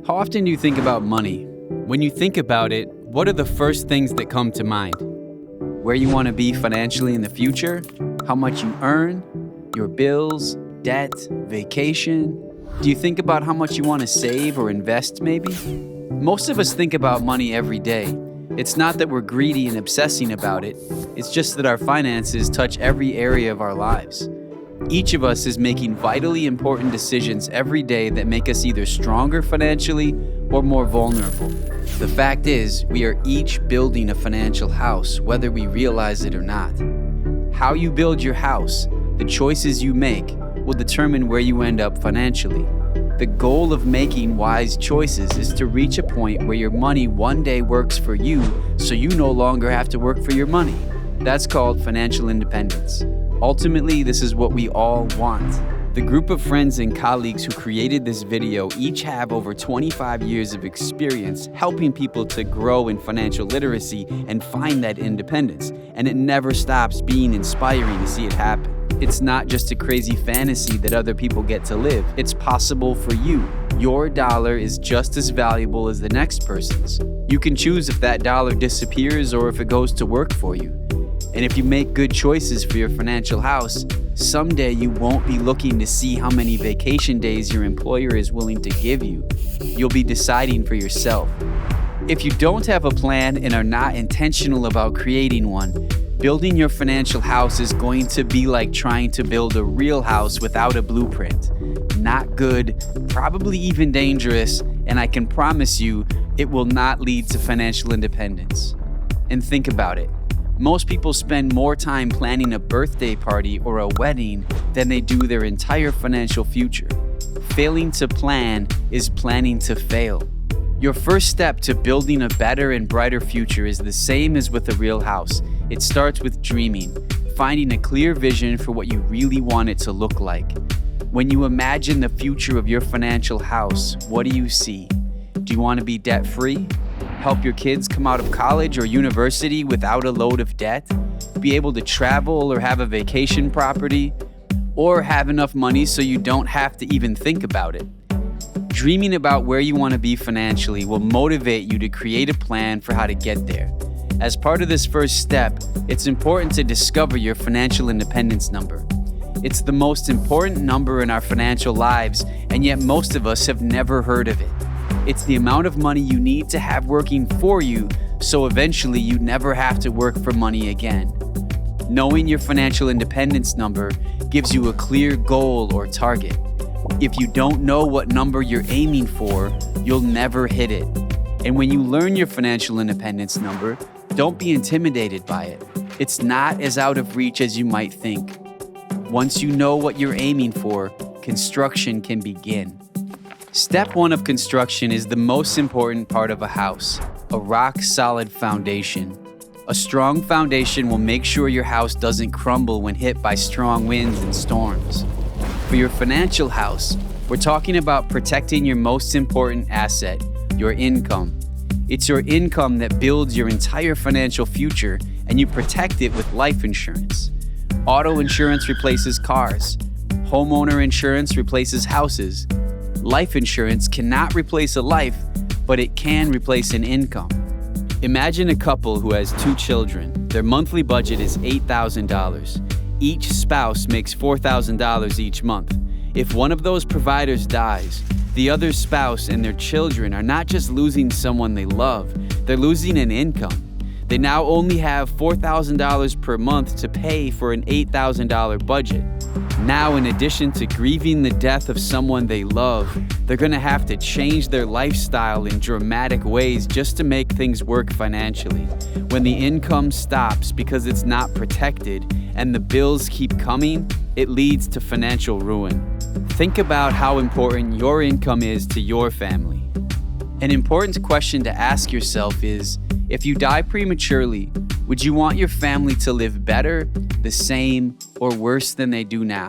How often do you think about money? When you think about it, what are the first things that come to mind? Where you want to be financially in the future? How much you earn? Your bills? Debt? Vacation? Do you think about how much you want to save or invest maybe? Most of us think about money every day. It's not that we're greedy and obsessing about it. It's just that our finances touch every area of our lives. Each of us is making vitally important decisions every day that make us either stronger financially or more vulnerable. The fact is, we are each building a financial house, whether we realize it or not. How you build your house, the choices you make, will determine where you end up financially. The goal of making wise choices is to reach a point where your money one day works for you, so you no longer have to work for your money. That's called financial independence. Ultimately, this is what we all want. The group of friends and colleagues who created this video each have over 25 years of experience helping people to grow in financial literacy and find that independence, and it never stops being inspiring to see it happen. It's not just a crazy fantasy that other people get to live. It's possible for you. Your dollar is just as valuable as the next person's. You can choose if that dollar disappears or if it goes to work for you. And if you make good choices for your financial house, someday you won't be looking to see how many vacation days your employer is willing to give you. You'll be deciding for yourself. If you don't have a plan and are not intentional about creating one, building your financial house is going to be like trying to build a real house without a blueprint. Not good, probably even dangerous, and I can promise you it will not lead to financial independence. And think about it. Most people spend more time planning a birthday party or a wedding than they do their entire financial future. Failing to plan is planning to fail. Your first step to building a better and brighter future is the same as with a real house. It starts with dreaming, finding a clear vision for what you really want it to look like. When you imagine the future of your financial house, what do you see? Do you want to be debt-free? Help your kids come out of college or university without a load of debt? Be able to travel or have a vacation property? Or have enough money so you don't have to even think about it? Dreaming about where you want to be financially will motivate you to create a plan for how to get there. As part of this first step, it's important to discover your financial independence number. It's the most important number in our financial lives, and yet most of us have never heard of it. It's the amount of money you need to have working for you, so eventually you never have to work for money again. Knowing your financial independence number gives you a clear goal or target. If you don't know what number you're aiming for, you'll never hit it. And when you learn your financial independence number, don't be intimidated by it. It's not as out of reach as you might think. Once you know what you're aiming for, construction can begin. Step 1 of construction is the most important part of a house, a rock-solid foundation. A strong foundation will make sure your house doesn't crumble when hit by strong winds and storms. For your financial house, we're talking about protecting your most important asset, your income. It's your income that builds your entire financial future, and you protect it with life insurance. Auto insurance replaces cars. Homeowner insurance replaces houses. Life insurance cannot replace a life, but it can replace an income. Imagine a couple who has 2 children. Their monthly budget is $8,000. Each spouse makes $4,000 each month. If one of those providers dies, the other spouse and their children are not just losing someone they love, they're losing an income. They now only have $4,000 per month to pay for an $8,000 budget. Now, in addition to grieving the death of someone they love, they're going to have to change their lifestyle in dramatic ways just to make things work financially. When the income stops because it's not protected and the bills keep coming, it leads to financial ruin. Think about how important your income is to your family. An important question to ask yourself is, if you die prematurely, would you want your family to live better, the same, or worse than they do now?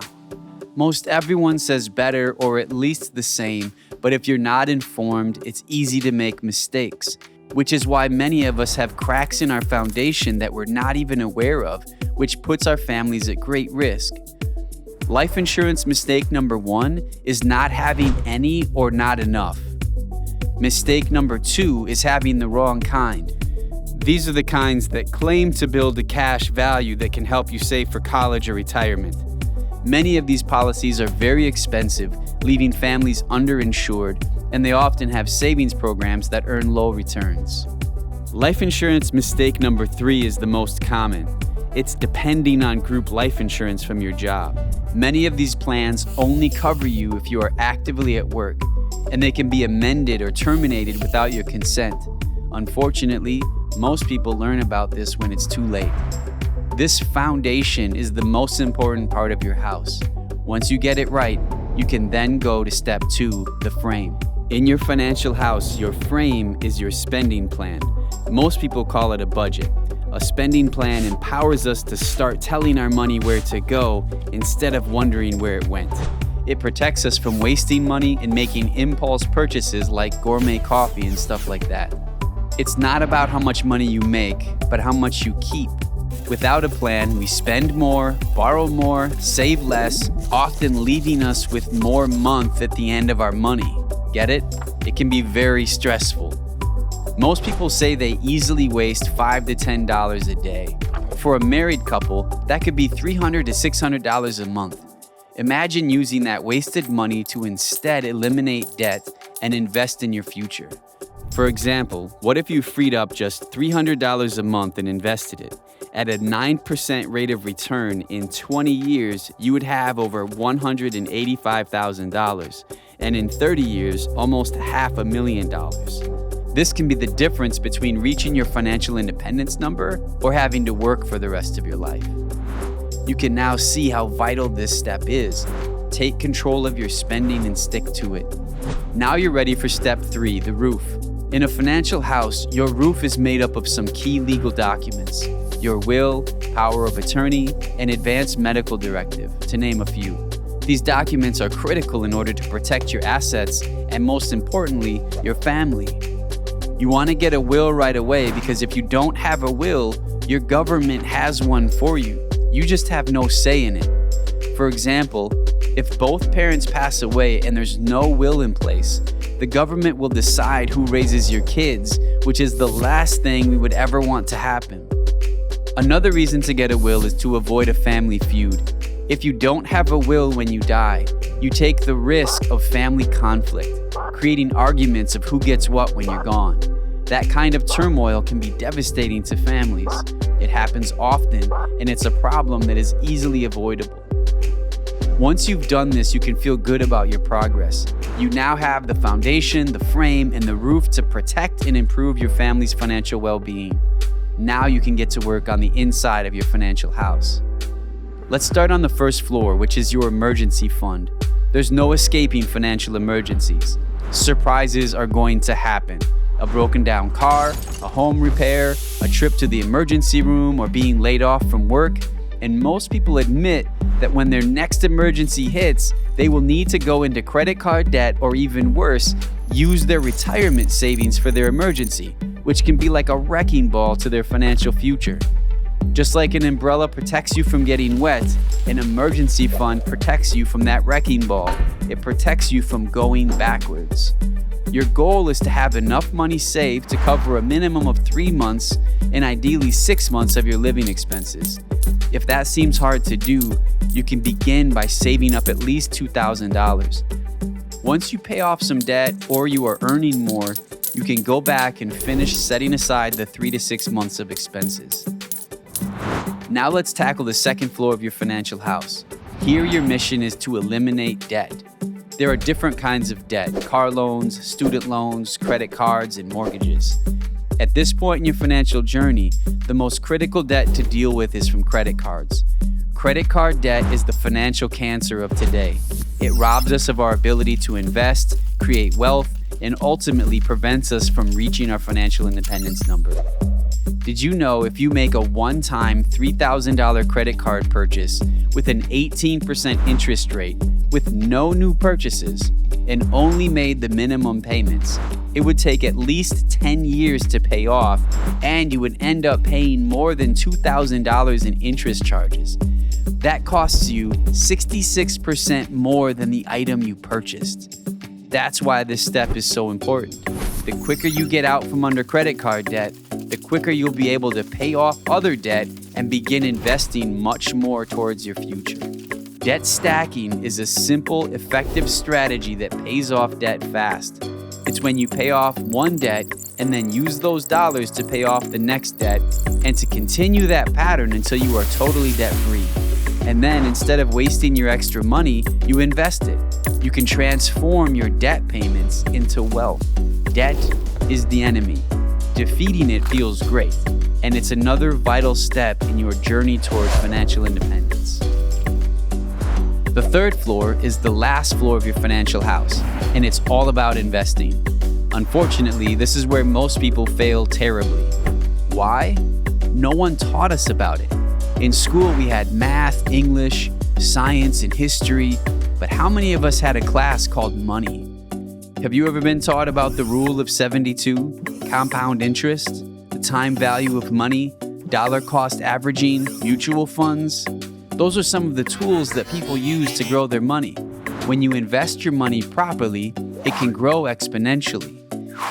Most everyone says better or at least the same, but if you're not informed, it's easy to make mistakes, which is why many of us have cracks in our foundation that we're not even aware of, which puts our families at great risk. Life insurance mistake number 1 is not having any or not enough. Mistake number 2 is having the wrong kind. These are the kinds that claim to build a cash value that can help you save for college or retirement. Many of these policies are very expensive, leaving families underinsured, and they often have savings programs that earn low returns. Life insurance mistake number 3 is the most common. It's depending on group life insurance from your job. Many of these plans only cover you if you are actively at work, and they can be amended or terminated without your consent. Unfortunately, most people learn about this when it's too late. This foundation is the most important part of your house. Once you get it right, you can then go to step 2, the frame. In your financial house, your frame is your spending plan. Most people call it a budget. A spending plan empowers us to start telling our money where to go instead of wondering where it went. It protects us from wasting money and making impulse purchases like gourmet coffee and stuff like that. It's not about how much money you make, but how much you keep. Without a plan, we spend more, borrow more, save less, often leaving us with more month at the end of our money. Get it? It can be very stressful. Most people say they easily waste $5 to $10 a day. For a married couple, that could be $300 to $600 a month. Imagine using that wasted money to instead eliminate debt and invest in your future. For example, what if you freed up just $300 a month and invested it? At a 9% rate of return in 20 years, you would have over $185,000, and in 30 years, almost $500,000. This can be the difference between reaching your financial independence number or having to work for the rest of your life. You can now see how vital this step is. Take control of your spending and stick to it. Now you're ready for step 3, the roof. In a financial house, your roof is made up of some key legal documents: your will, power of attorney, and advance medical directive, to name a few. These documents are critical in order to protect your assets and, most importantly, your family. You want to get a will right away because if you don't have a will, your government has one for you. You just have no say in it. For example, if both parents pass away and there's no will in place, the government will decide who raises your kids, which is the last thing we would ever want to happen. Another reason to get a will is to avoid a family feud. If you don't have a will when you die, you take the risk of family conflict, creating arguments of who gets what when you're gone. That kind of turmoil can be devastating to families. It happens often, and it's a problem that is easily avoidable. Once you've done this, you can feel good about your progress. You now have the foundation, the frame, and the roof to protect and improve your family's financial well-being. Now you can get to work on the inside of your financial house. Let's start on the first floor, which is your emergency fund. There's no escaping financial emergencies. Surprises are going to happen. A broken down car, a home repair, a trip to the emergency room, or being laid off from work. And most people admit that when their next emergency hits, they will need to go into credit card debt or even worse, use their retirement savings for their emergency, which can be like a wrecking ball to their financial future. Just like an umbrella protects you from getting wet, an emergency fund protects you from that wrecking ball. It protects you from going backwards. Your goal is to have enough money saved to cover a minimum of 3 months and ideally 6 months of your living expenses. If that seems hard to do, you can begin by saving up at least $2,000. Once you pay off some debt or you are earning more, you can go back and finish setting aside the 3 to 6 months of expenses. Now let's tackle the second floor of your financial house. Here your mission is to eliminate debt. There are different kinds of debt: car loans, student loans, credit cards, and mortgages. At this point in your financial journey, the most critical debt to deal with is from credit cards. Credit card debt is the financial cancer of today. It robs us of our ability to invest, create wealth, and ultimately prevents us from reaching our financial independence number. Did you know if you make a one-time $3,000 credit card purchase with an 18% interest rate with no new purchases and only made the minimum payments, it would take at least 10 years to pay off, and you would end up paying more than $2,000 in interest charges? That costs you 66% more than the item you purchased. That's why this step is so important. The quicker you get out from under credit card debt, the quicker you'll be able to pay off other debt and begin investing much more towards your future. Debt stacking is a simple, effective strategy that pays off debt fast. It's when you pay off one debt and then use those dollars to pay off the next debt and to continue that pattern until you are totally debt-free. And then instead of wasting your extra money, you invest it. You can transform your debt payments into wealth. Debt is the enemy. Defeating it feels great, and it's another vital step in your journey towards financial independence. The third floor is the last floor of your financial house, and it's all about investing. Unfortunately, this is where most people fail terribly. Why? No one taught us about it. In school, we had math, English, science, and history, but how many of us had a class called money? Have you ever been taught about the rule of 72, compound interest, the time value of money, dollar cost averaging, mutual funds? Those are some of the tools that people use to grow their money. When you invest your money properly, it can grow exponentially.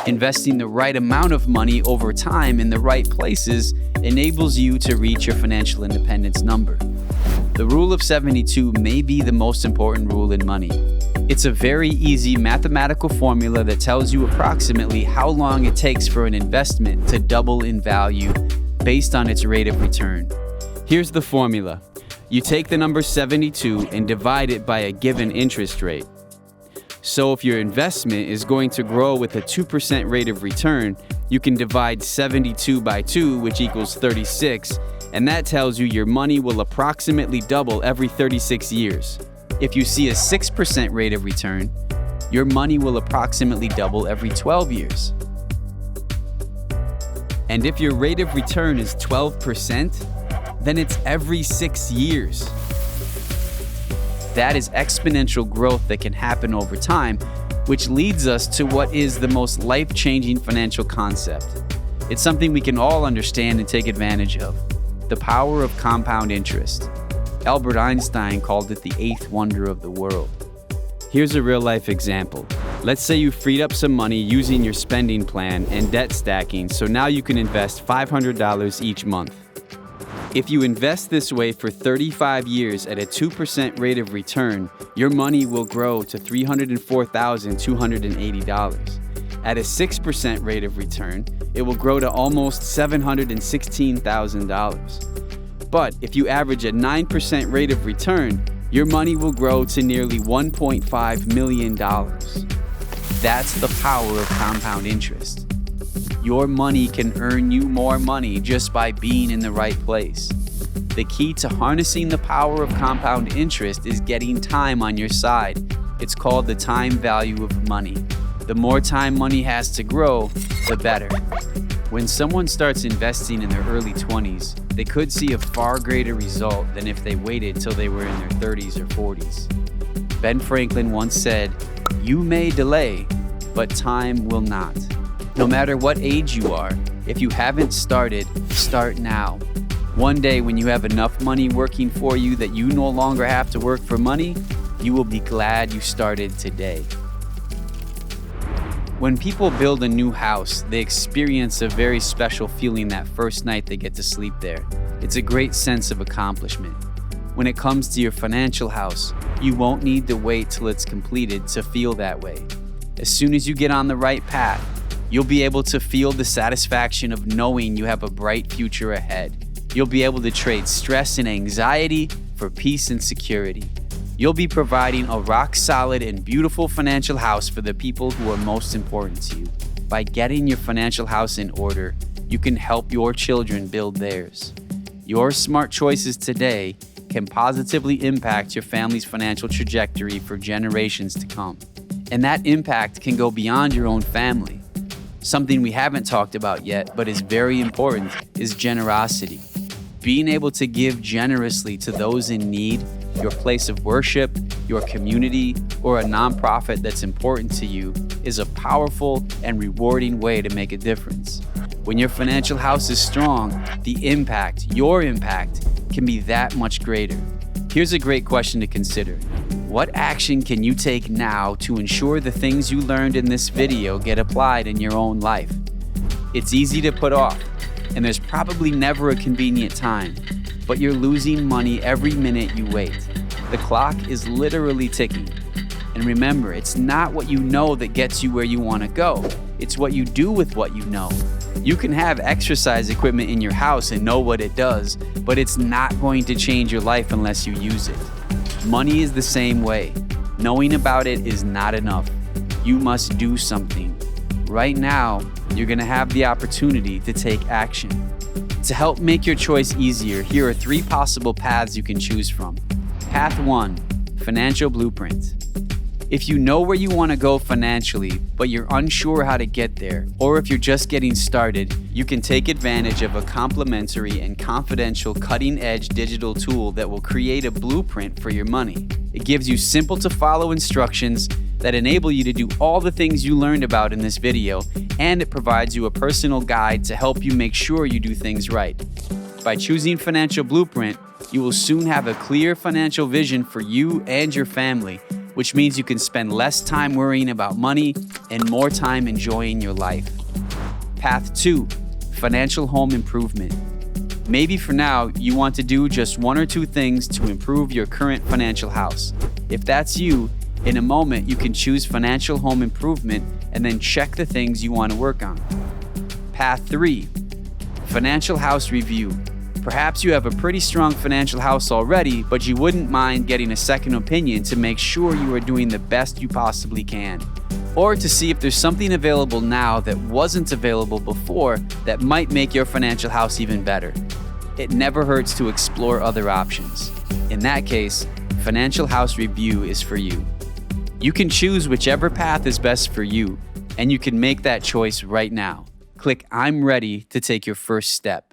Investing the right amount of money over time in the right places enables you to reach your financial independence number. The rule of 72 may be the most important rule in money. It's a very easy mathematical formula that tells you approximately how long it takes for an investment to double in value based on its rate of return. Here's the formula. You take the number 72 and divide it by a given interest rate. So if your investment is going to grow with a 2% rate of return, you can divide 72 by 2, which equals 36, and that tells you your money will approximately double every 36 years. If you see a 6% rate of return, your money will approximately double every 12 years. And if your rate of return is 12%, then it's every 6 years. That is exponential growth that can happen over time, which leads us to what is the most life-changing financial concept. It's something we can all understand and take advantage of: the power of compound interest. Albert Einstein called it the eighth wonder of the world. Here's a real-life example. Let's say you freed up some money using your spending plan and debt stacking, so now you can invest $500 each month. If you invest this way for 35 years at a 2% rate of return, your money will grow to $304,280. At a 6% rate of return, it will grow to almost $716,000. But if you average a 9% rate of return, your money will grow to nearly $1.5 million. That's the power of compound interest. Your money can earn you more money just by being in the right place. The key to harnessing the power of compound interest is getting time on your side. It's called the time value of money. The more time money has to grow, the better. When someone starts investing in their early 20s, they could see a far greater result than if they waited till they were in their 30s or 40s. Ben Franklin once said, "You may delay, but time will not." No matter what age you are, if you haven't started, start now. One day when you have enough money working for you that you no longer have to work for money, you will be glad you started today. When people build a new house, they experience a very special feeling that first night they get to sleep there. It's a great sense of accomplishment. When it comes to your financial house, you won't need to wait till it's completed to feel that way. As soon as you get on the right path, you'll be able to feel the satisfaction of knowing you have a bright future ahead. You'll be able to trade stress and anxiety for peace and security. You'll be providing a rock-solid and beautiful financial house for the people who are most important to you. By getting your financial house in order, you can help your children build theirs. Your smart choices today can positively impact your family's financial trajectory for generations to come. And that impact can go beyond your own family. Something we haven't talked about yet, but is very important, is generosity. Being able to give generously to those in need, your place of worship, your community, or a nonprofit that's important to you is a powerful and rewarding way to make a difference. When your financial house is strong, the impact, your impact, can be that much greater. Here's a great question to consider. What action can you take now to ensure the things you learned in this video get applied in your own life? It's easy to put off, and there's probably never a convenient time, but you're losing money every minute you wait. The clock is literally ticking. And remember, it's not what you know that gets you where you want to go. It's what you do with what you know. You can have exercise equipment in your house and know what it does, but it's not going to change your life unless you use it. Money is the same way. Knowing about it is not enough. You must do something. Right now, you're going to have the opportunity to take action. To help make your choice easier, here are 3 possible paths you can choose from. Path 1, financial blueprint. If you know where you want to go financially, but you're unsure how to get there, or if you're just getting started, you can take advantage of a complimentary and confidential cutting-edge digital tool that will create a blueprint for your money. It gives you simple to follow instructions that enable you to do all the things you learned about in this video, and it provides you a personal guide to help you make sure you do things right. By choosing Financial Blueprint, you will soon have a clear financial vision for you and your family, which means you can spend less time worrying about money and more time enjoying your life. Path 2, financial home improvement. Maybe for now, you want to do just 1 or 2 things to improve your current financial house. If that's you, in a moment you can choose financial home improvement and then check the things you want to work on. Path 3, financial house review. Perhaps you have a pretty strong financial house already, but you wouldn't mind getting a second opinion to make sure you are doing the best you possibly can. Or to see if there's something available now that wasn't available before that might make your financial house even better. It never hurts to explore other options. In that case, financial house review is for you. You can choose whichever path is best for you, and you can make that choice right now. Click I'm ready to take your first step.